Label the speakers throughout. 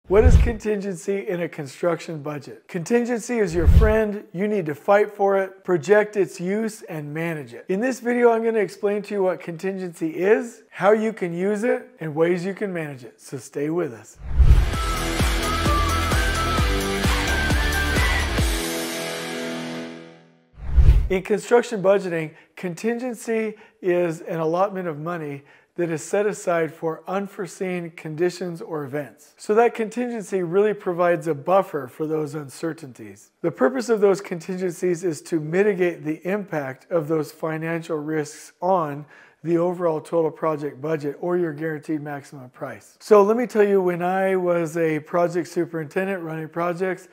Speaker 1: What is contingency in a construction budget? Contingency is your friend. You need to fight for it, project its use, and manage it. In this video, I'm going to explain to you what contingency is, how you can use it, and ways you can manage it. So stay with us. In construction budgeting, contingency is an allotment of money that is set aside for unforeseen conditions or events. So that contingency really provides a buffer for those uncertainties. The purpose of those contingencies is to mitigate the impact of those financial risks on the overall total project budget or your guaranteed maximum price. So let me tell you, when I was a project superintendent running projects,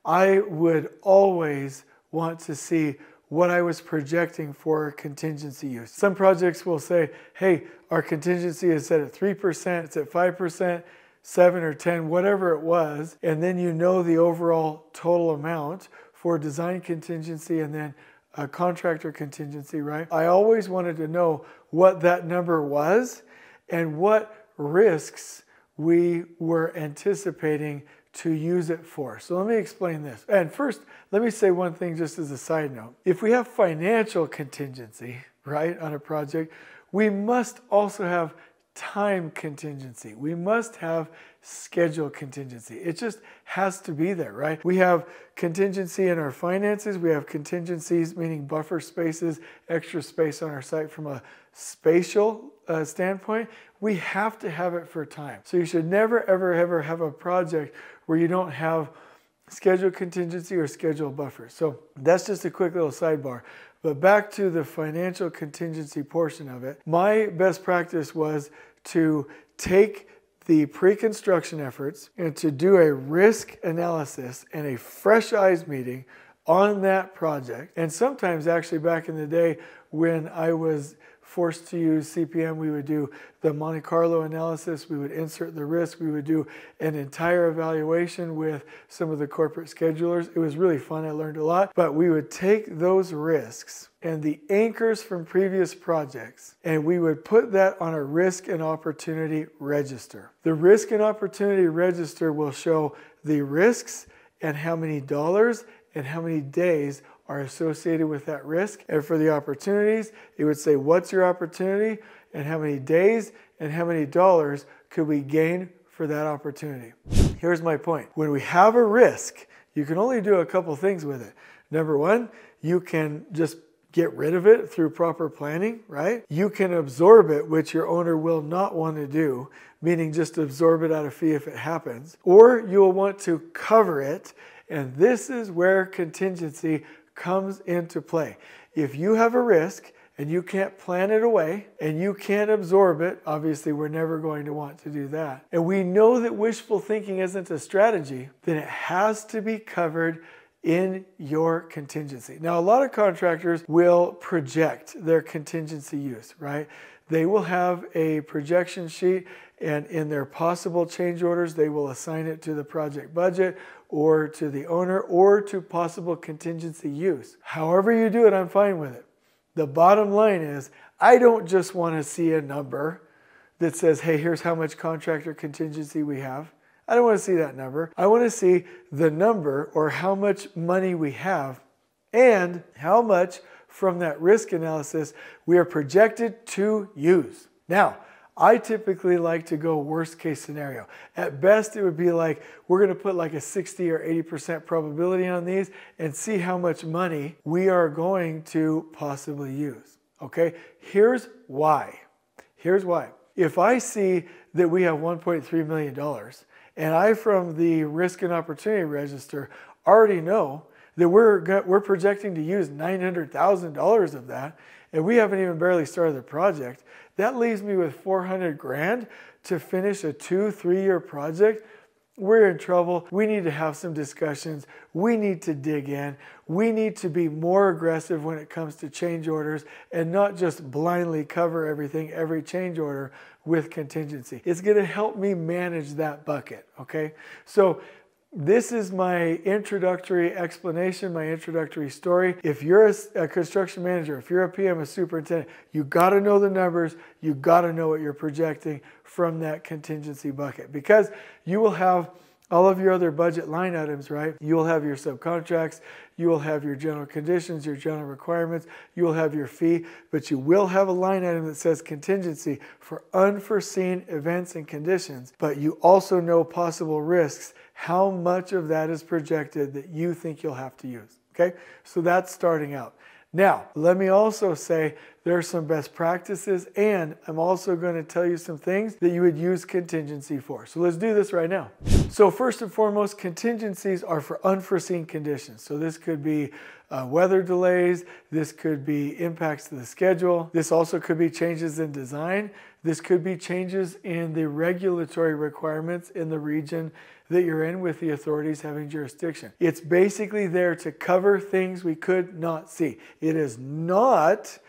Speaker 1: I would always want to see what I was projecting for contingency use. Some projects will say, hey, our contingency is set at 3%, it's at 5%, 7 or 10, whatever it was, and then you know the overall total amount for design contingency and then a contractor contingency, right? I always wanted to know what that number was and what risks we were anticipating to use it for. So let me explain this. And first, let me say one thing just as a side note. If we have financial contingency, right, on a project, we must also have time contingency. We must have schedule contingency. It just has to be there, right? We have contingency in our finances. We have contingencies, meaning buffer spaces, extra space on our site from a spatial standpoint. We have to have it for time. So you should never, ever, ever have a project where you don't have schedule contingency or schedule buffer. So that's just a quick little sidebar. But back to the financial contingency portion of it, my best practice was to take the pre-construction efforts and to do a risk analysis and a fresh eyes meeting on that project. And sometimes actually back in the day when I was forced to use CPM, we would do the Monte Carlo analysis, we would insert the risk, we would do an entire evaluation with some of the corporate schedulers. It was really fun, I learned a lot, but we would take those risks and the anchors from previous projects, and we would put that on a risk and opportunity register. The risk and opportunity register will show the risks and how many dollars and how many days are associated with that risk. And for the opportunities, it would say, what's your opportunity and how many days and how many dollars could we gain for that opportunity? Here's my point. When we have a risk, you can only do a couple things with it. Number one, you can just get rid of it through proper planning, right? You can absorb it, which your owner will not want to do, meaning just absorb it out of fee if it happens. Or you'll want to cover it, and this is where contingency comes into play. If you have a risk and you can't plan it away and you can't absorb it, obviously we're never going to want to do that. And we know that wishful thinking isn't a strategy, then it has to be covered in your contingency. Now, a lot of contractors will project their contingency use, right? They will have a projection sheet, and in their possible change orders, they will assign it to the project budget or to the owner or to possible contingency use. However you do it, I'm fine with it. The bottom line is, I don't just want to see a number that says, hey, here's how much contractor contingency we have. I don't want to see that number. I want to see the number or how much money we have and how much from that risk analysis we are projected to use. Now, I typically like to go worst case scenario. At best, it would be like, we're going to put like a 60 or 80% probability on these and see how much money we are going to possibly use. Okay, here's why. Here's why. If I see that we have $1.3 million and I, from the risk and opportunity register, already know that we're projecting to use $900,000 of that, and we haven't even barely started the project, that leaves me with 400 grand to finish a 2-3 year project. We're in trouble. We need to have some discussions. We need to dig in. We need to be more aggressive when it comes to change orders and not just blindly cover everything, every change order with contingency. It's going to help me manage that bucket, okay? So this is my introductory explanation, my introductory story. If you're a construction manager, if you're a PM, a superintendent, you got to know the numbers. You got to know what you're projecting from that contingency bucket, because you will have all of your other budget line items, right? You will have your subcontracts, you will have your general conditions, your general requirements, you will have your fee, but you will have a line item that says contingency for unforeseen events and conditions, but you also know possible risks, how much of that is projected that you think you'll have to use, okay? So that's starting out. Now, let me also say there are some best practices, and I'm also going to tell you some things that you would use contingency for. So let's do this right now. So first and foremost, contingencies are for unforeseen conditions. So this could be weather delays, this could be impacts to the schedule, this also could be changes in design, this could be changes in the regulatory requirements in the region that you're in with the authorities having jurisdiction. It's basically there to cover things we could not see. It is not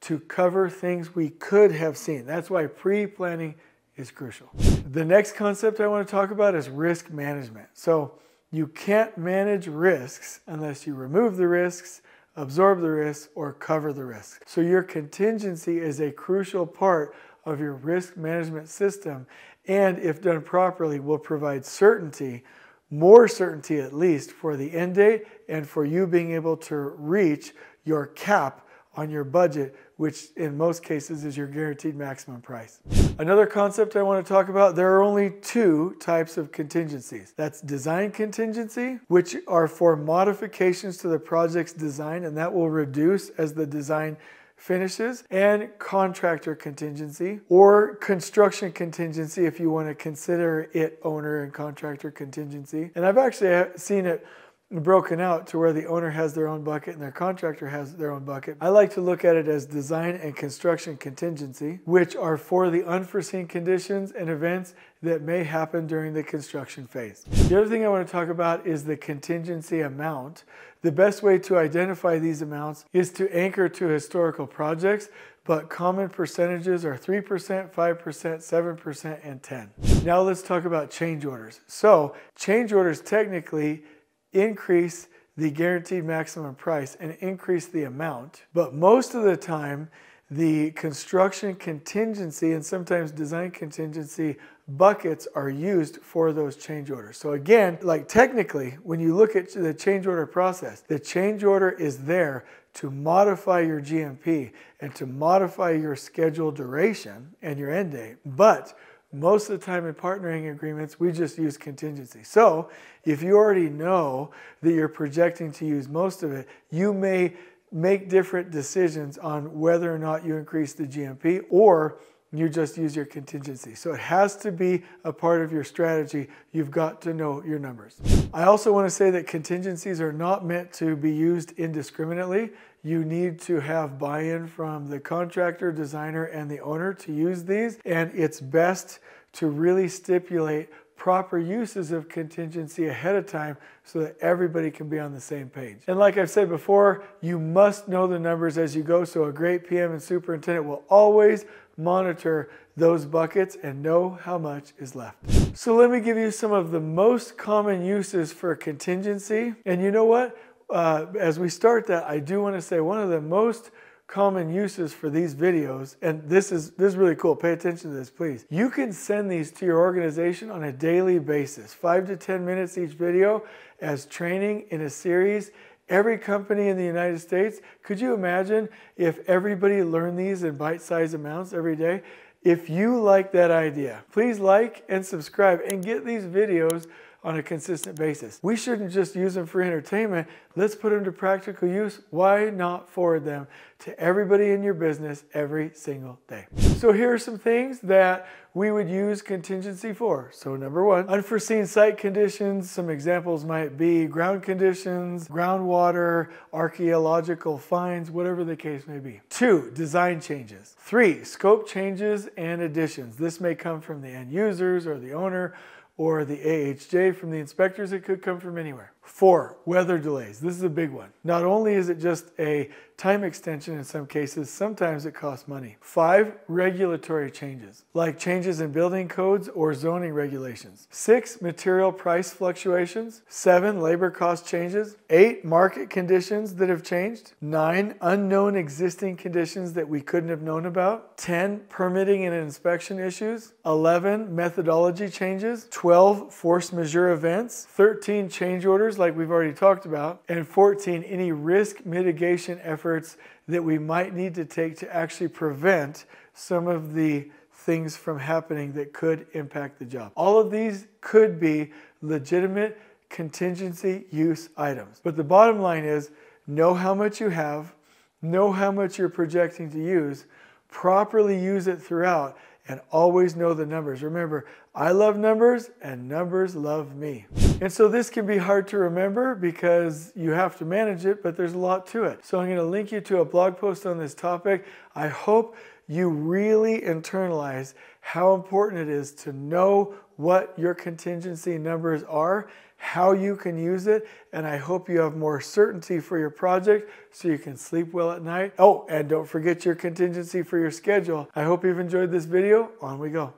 Speaker 1: to cover things we could have seen. That's why pre-planning is crucial. The next concept I want to talk about is risk management. So you can't manage risks unless you remove the risks, absorb the risks, or cover the risks. So your contingency is a crucial part of your risk management system, and if done properly will provide certainty, more certainty at least, for the end date and for you being able to reach your cap on your budget, which in most cases is your guaranteed maximum price. Another concept I want to talk about, there are only two types of contingencies. That's design contingency, which are for modifications to the project's design, and that will reduce as the design finishes, and contractor contingency or construction contingency if you want to consider it owner and contractor contingency. And I've actually seen it broken out to where the owner has their own bucket and their contractor has their own bucket. I like to look at it as design and construction contingency, which are for the unforeseen conditions and events that may happen during the construction phase. The other thing I want to talk about is the contingency amount. The best way to identify these amounts is to anchor to historical projects, but common percentages are 3%, 5%, 7%, and 10%. Now let's talk about change orders. So change orders technically increase the guaranteed maximum price and increase the amount, but most of the time the construction contingency and sometimes design contingency buckets are used for those change orders. So again, like technically, when you look at the change order process, the change order is there to modify your GMP and to modify your schedule duration and your end date. But most of the time in partnering agreements, we just use contingency. So if you already know that you're projecting to use most of it, you may make different decisions on whether or not you increase the GMP or you just use your contingency. So it has to be a part of your strategy. You've got to know your numbers. I also want to say that contingencies are not meant to be used indiscriminately. You need to have buy-in from the contractor, designer, and the owner to use these. And it's best to really stipulate proper uses of contingency ahead of time so that everybody can be on the same page. And like I've said before, you must know the numbers as you go, so a great PM and superintendent will always monitor those buckets and know how much is left. So let me give you some of the most common uses for contingency. And you know what? As we start that, I do want to say one of the most common uses for these videos, and this is really cool, pay attention to this please. You can send these to your organization on a daily basis, 5 to 10 minutes each video as training in a series. Every company in the United States, could you imagine if everybody learned these in bite-sized amounts every day? If you like that idea, please like and subscribe and get these videos on a consistent basis. We shouldn't just use them for entertainment. Let's put them to practical use. Why not forward them to everybody in your business every single day? So here are some things that we would use contingency for. So number one, unforeseen site conditions. Some examples might be ground conditions, groundwater, archaeological finds, whatever the case may be. 2, design changes. 3, scope changes and additions. This may come from the end users or the owner or the AHJ from the inspectors. It could come from anywhere. 4, weather delays. This is a big one. Not only is it just a time extension in some cases, sometimes it costs money. 5, regulatory changes, like changes in building codes or zoning regulations. 6, material price fluctuations. 7, labor cost changes. 8, market conditions that have changed. 9, unknown existing conditions that we couldn't have known about. 10, permitting and inspection issues. 11, methodology changes. 12, force majeure events. 13, change orders like we've already talked about. And 14, any risk mitigation efforts that we might need to take to actually prevent some of the things from happening that could impact the job. All of these could be legitimate contingency use items. But the bottom line is, know how much you have, know how much you're projecting to use, properly use it throughout, and always know the numbers. Remember, I love numbers and numbers love me. And so this can be hard to remember because you have to manage it, but there's a lot to it. So I'm going to link you to a blog post on this topic. I hope you really internalize how important it is to know what your contingency numbers are, how you can use it, and I hope you have more certainty for your project so you can sleep well at night. Oh, and don't forget your contingency for your schedule. I hope you've enjoyed this video. On we go.